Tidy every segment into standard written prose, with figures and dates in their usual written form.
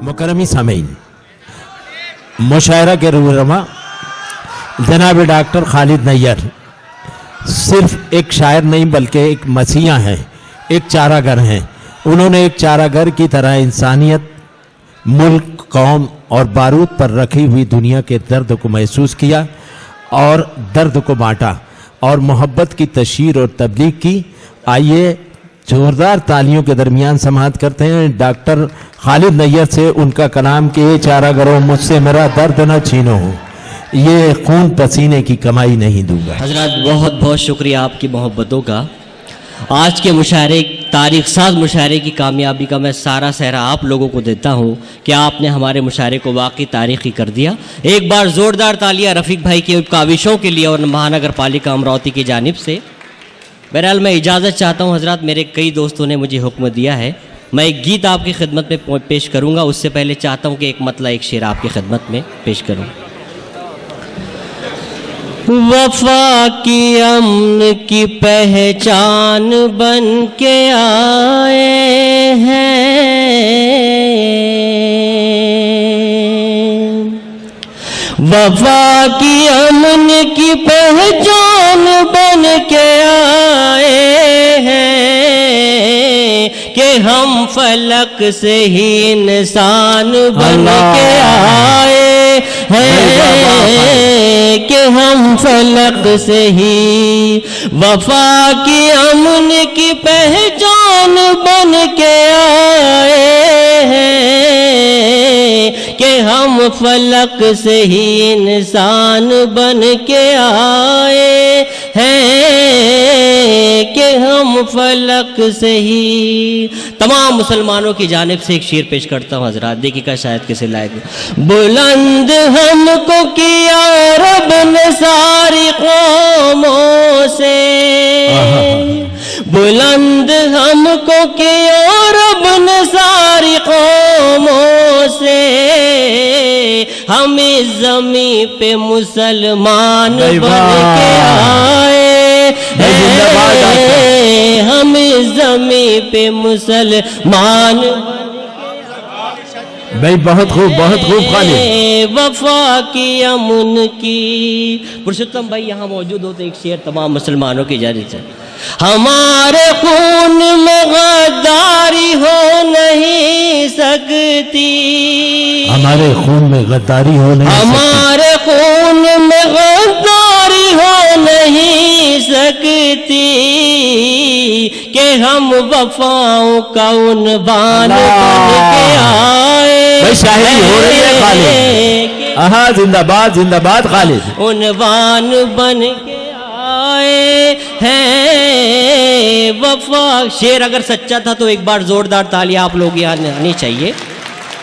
मुकरमी सामीन, मुशायरा के रूरमा जनाब डॉक्टर खालिद नैयर सिर्फ एक शायर नहीं बल्कि एक मसीहा हैं, एक चारागर हैं। उन्होंने एक चारागर की तरह इंसानियत, मुल्क, कौम और बारूद पर रखी हुई दुनिया के दर्द को महसूस किया और दर्द को बांटा और मोहब्बत की तशहीर और तबलीग की। आइए जोरदार तालियों के दरमियान समाअत करते हैं डॉक्टर खालिद नैयर से उनका कलाम कि ये चारागरों मुझसे मेरा दर्द न छीनो, ये खून पसीने की कमाई नहीं दूंगा। हजरत बहुत बहुत शुक्रिया आपकी मोहब्बतों का। आज के मुशायरे, तारीख साज मुशायरे की कामयाबी का मैं सारा सहरा आप लोगों को देता हूँ कि आपने हमारे मुशायरे को वाकई तारीखी कर दिया। एक बार ज़ोरदार तालियां रफ़ीक भाई की काविशों के लिए और महानगर पालिका अमरावती की जानिब से। बहरहाल मैं इजाज़त चाहता हूँ हजरत, मेरे कई दोस्तों ने मुझे हुक्म दिया है, मैं एक गीत आपकी खिदमत में पेश करूँगा। उससे पहले चाहता हूँ कि एक मतला एक शेर आपकी खिदमत में पेश करूँ। वफा की अमन की पहचान बन के आए हैं, वफा की अमन की पहचान बन के आए हैं कि हम फलक से ही इंसान बन के आए हैं, कि हम फलक से ही वफा की अमन की पहचान बन के आए हैं, कि हम फलक से ही इंसान बन के आए हैं, कि हम फलक से ही। तमाम मुसलमानों की जानिब से एक शेर पेश करता हूँ हजरात, देखिएगा शायद किसे लायक। बुलंद हमको किया रब ने सारी कौमों से, बुलंद हमको किया रब ने सारी कौमों से, हम इस ज़मीं पे मुसलमान बन के आए हैं, हम इस ज़मीं पे मुसलमान भाई। बहुत खूब खालिद। वफा की अमन की। पुरुषोत्तम भाई यहाँ मौजूद होते एक शेर तमाम मुसलमानों की जानिब से। हमारे खून में गद्दारी हो नहीं सकती, हमारे खून में गद्दारी हो नहीं, हमारे खून में गद्दारी हो नहीं सकती, कि हम वफाओं का उन्वान बन के आए। शायरी हो रही है खालिद। आहा, जिंदाबाद जिंदाबाद खालिद। उन्वान बन के आए हैं वफा। शेर अगर सच्चा था तो एक बार जोरदार तालियां आप लोग यहाँ आनी चाहिए।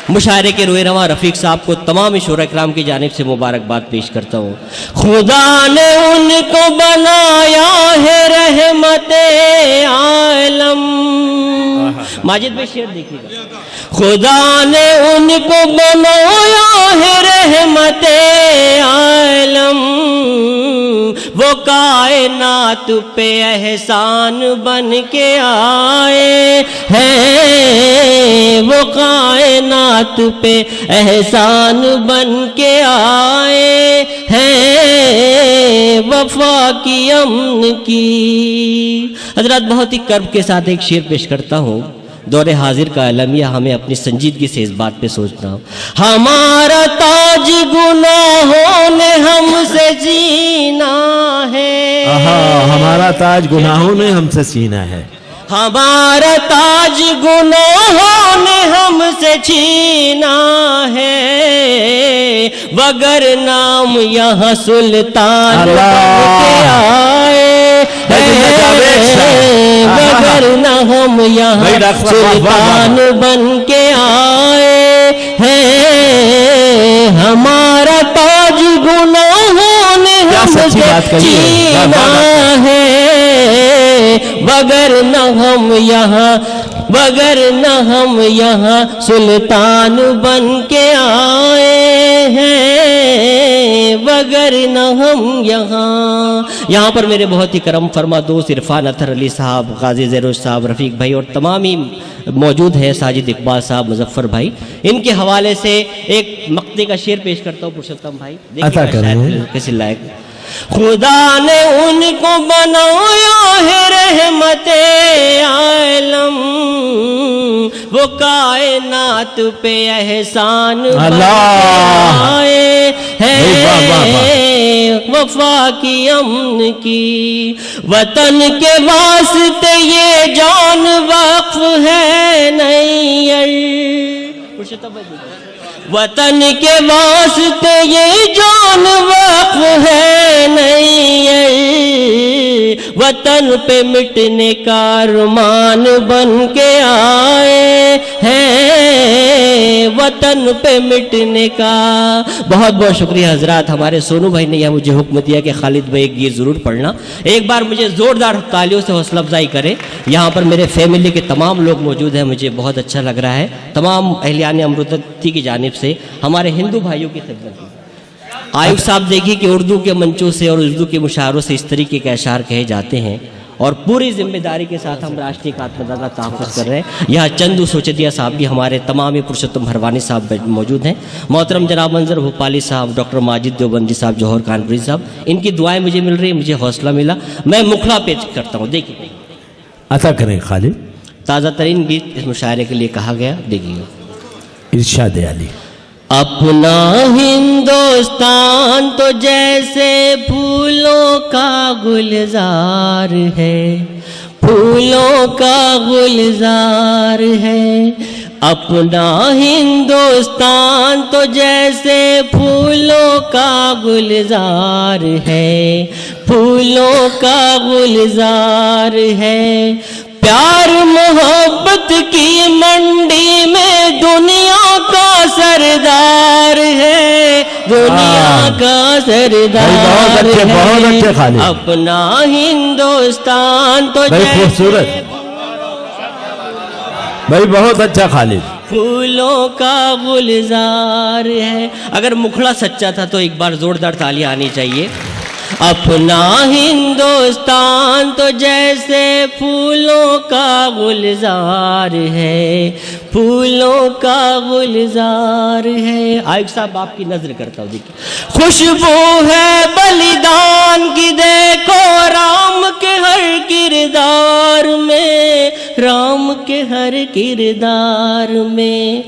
मुशायरे के रोए रवां रफ़ीक साहब को तमाम शोरा इकराम की जानिब से मुबारकबाद पेश करता हूँ। खुदा ने उनको बनाया है रहमते आलम। माजिद भाई शेर देखिएगा। खुदा ने उनको बनाया है रहमते आलम, वो कायनात पे एहसान बन के आए हैं, वो कायनात पे एहसान बन के आए हैं, वफा की अमन की। हजरत बहुत ही कर्ब के साथ एक शेर पेश करता हूँ। दौरे हाजिर का अलमिया हमें अपनी संजीदगी से इस बात पे सोचना हो। हमारा ताज गुनाहों ने हमसे जीना है, हमारा ताज गुनाहों ने हमसे छीना है, हमारा ताज गुनाहों ने हमसे छीना है, वगर नाम यहाँ सुल्तान बन के आए, वगर न हम यहाँ सुल्तान बन के आए हैं, हमारा ताज गुनाहों ने हमसे छीना है, वगर न हम यहाँ वगरना हम यहाँ सुल्तान बन के आए हैं, वगरना हम यहाँ पर मेरे बहुत ही करम फरमा दोस्त इरफान अतहर अली साहब, गाजी ज़ैरुश साहब, रफ़ीक भाई और तमाम ही मौजूद है, साजिद इकबाल साहब, मुजफ्फर भाई। इनके हवाले से एक मक्ते का शेर पेश करता हूँ पुरुषोत्तम भाई, अता करें। कैसे लायक। खुदा ने उनको बनाया है रहमते आलम, वो कायनात पे एहसान आए हैं, वफा की अमन की वतन के वास्ते ये जान वक्फ है नैयर, वतन के वास्ते ये जान वक्फ है नैयर, वतन पे मिटने का अरमान बन के आए हैं, वतन पे मिटने का। बहुत बहुत शुक्रिया हजरात। हमारे सोनू भाई ने यह मुझे हुक्म दिया कि खालिद भाई एक गीत ज़रूर पढ़ना। एक बार मुझे ज़ोरदार तालियों से हौसला अफजाई करें। यहाँ पर मेरे फैमिली के तमाम लोग मौजूद हैं, मुझे बहुत अच्छा लग रहा है। तमाम अहलियान अमृतती की जानिब से हमारे हिंदू भाइयों की खिदमत में आयुब साहब देखिए कि उर्दू के मंचों से और उर्दू के मुशायरों से इस तरीके के अशार कहे जाते हैं और पूरी जिम्मेदारी के साथ हम राष्ट्रीय एकात्मता का तहफ़्फ़ुज़ कर रहे हैं। यहाँ चंदू सोचदिया साहब भी हमारे तमाम ही पुरुषोत्तम भरवानी साहब मौजूद हैं, मोहतरम जनाब मंजर भोपाली साहब, डॉक्टर माजिद देवबंदी साहब, जौहर कानपुरी साहब, इनकी दुआएं मुझे मिल रही है, मुझे हौसला मिला। मैं मुखला पेश करता हूँ, देखिए। अता करें खालिद। ताज़ा तरीन गीत इस मुशायरे के लिए कहा गया, देखिए। इरशाद अली। अपना हिंदुस्तान तो जैसे फूलों का गुलजार है, फूलों का गुलजार है। अपना हिंदुस्तान तो जैसे फूलों का गुलजार है, फूलों का गुलजार है। प्यार मोहब्बत की मंडी में दुनिया का सरदार है, दुनिया का सरदार है। बहुत अच्छे खालिद। अपना हिंदुस्तान तो खूबसूरत भाई, बहुत अच्छा खालिद। फूलों का गुलजार है। अगर मुखड़ा सच्चा था तो एक बार जोरदार तालियां आनी चाहिए। अपना हिंदुस्तान तो जैसे फूलों का गुलजार है, फूलों का गुलजार है। आयुब साहब आपकी नजर करता हूँ, देखिए। खुशबू है बलिदान की देखो राम के हर किरदार में, राम के हर किरदार में।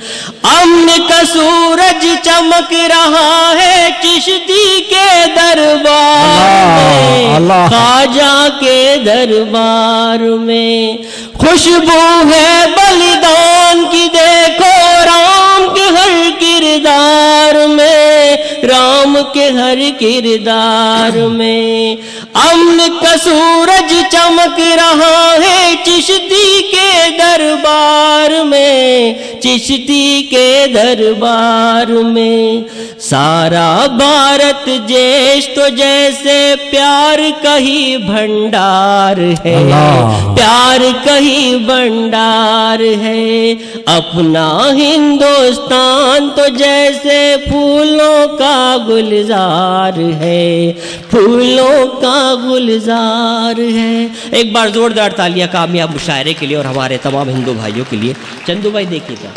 अमन का सूरज चमक रहा है चिश्ती के दरबार में, ख्वाजा के दरबार में। खुशबू है बलिदान की देखो राम के हर किरदार में, राम के हर किरदार में। अमन का सूरज चमक रहा है चिश्ती के दरबार में, चिश्ती के दरबार में। सारा भारत देश तो जैसे प्यार का ही भंडार है, प्यार का ही भंडार है। अपना हिंदुस्तान तो जैसे फूलों का गुलजार है, फूलों का गुलजार है। एक बार जोरदार तालियां कामयाब मुशायरे के लिए और हमारे तमाम हिंदू भाइयों के लिए। चंदू भाई देखिएगा,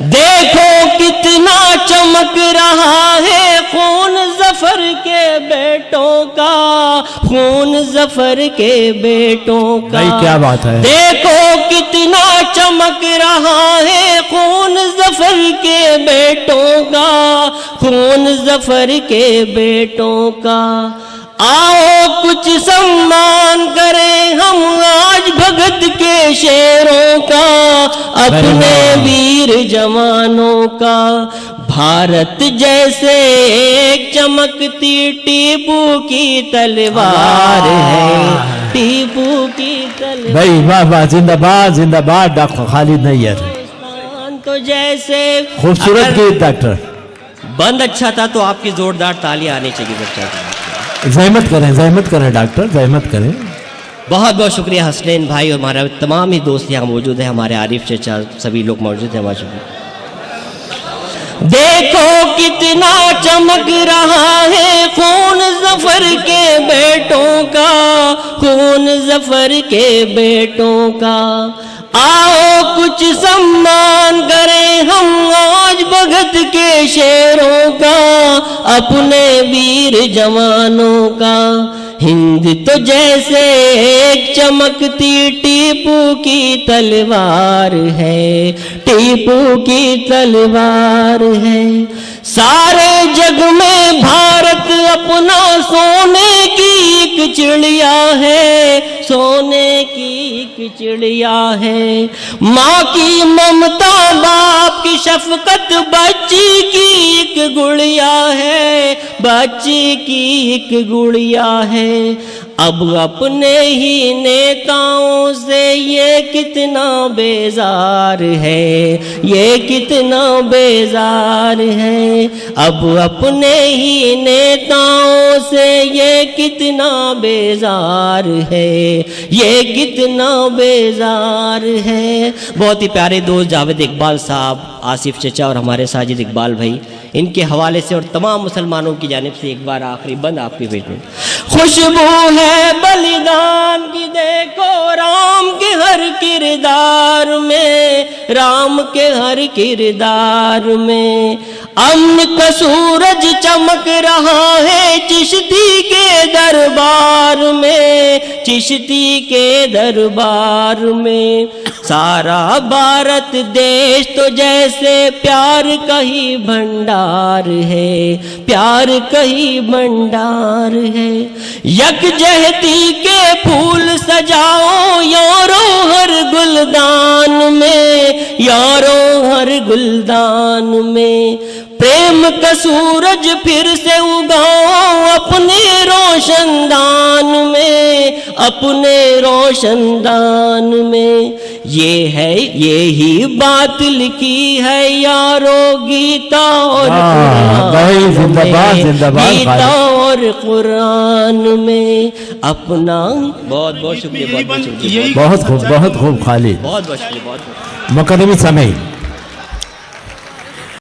देखो कितना चमक रहा है खून जफर के बेटों का, खून जफर के बेटों का। क्या बात है। देखो कितना चमक रहा है खून जफर के बेटों का, खून जफर के बेटों का। आओ कुछ सम्मान करें हम आज भगत के शेरों का, अपने वीर जवानों का। भारत जैसे एक चमकती टीपू की तलवार है, टीपू की तलवार। भाई वाह वाह, जिंदाबाद जिंदाबाद डॉक्टर खालिद नैयर। तो जैसे खूबसूरत गीत डॉक्टर। बंद अच्छा था तो आपकी जोरदार तालियां आनी चाहिए बच्चा। जहमत करें डॉक्टर, जहमत करें। बहुत बहुत शुक्रिया हसनैन भाई और हमारे तमाम ही दोस्त यहाँ मौजूद हैं, हमारे आरिफ चचा सभी लोग मौजूद हैं माशाअल्लाह। देखो कितना चमक रहा है खून जफर के बेटों का, खून जफर के बेटों का। आओ कुछ सम्मान करें हम आज भगत के शेरों का, अपने वीर जवानों का। हिंद तो जैसे एक चमकती टीपू की तलवार है, टीपू की तलवार है। सारे जग में भारत अपना सोने की एक चिड़िया है, सोने की एक चिड़िया है। माँ की ममता बाप की शफकत बच्ची की एक गुड़िया है, बच्ची की एक गुड़िया है। अब अपने ही नेताओं से ये कितना बेजार है, ये कितना बेजार है। अब अपने ही नेताओं से ये कितना बेजार है, ये कितना बेजार है। बहुत ही प्यारे दोस्त जावेद इकबाल साहब, आसिफ चचा और हमारे साजिद इकबाल भाई, इनके हवाले से और तमाम मुसलमानों की जानिब से एक बार आखिरी बंद आपके पेट में। खुशबू है बलिदान की देखो राम के हर किरदार में, राम के हर किरदार में। अमन का सूरज चमक रहा है चिश्ती के दरबार में, चिश्ती के दरबार में। सारा भारत देश तो जैसे प्यार का ही भंडार है, प्यार का ही भंडार है। यकजहती के फूल सजाओ यारो हर गुलदान में, यारो हर गुलदान में। प्रेम का सूरज फिर से उगाओ अपने रोशनदान में, अपने रोशनदान में। ये है यही बात लिखी है यारो गीता और कुरान में, गीता और कुरान में। अपना बहुत बहुत शुक्रिया, बहुत बहुत शुक्रिया, बहुत खूब खालिद, बहुत बहुत शुक्रिया, बहुत बहुत। मुकर्रम समय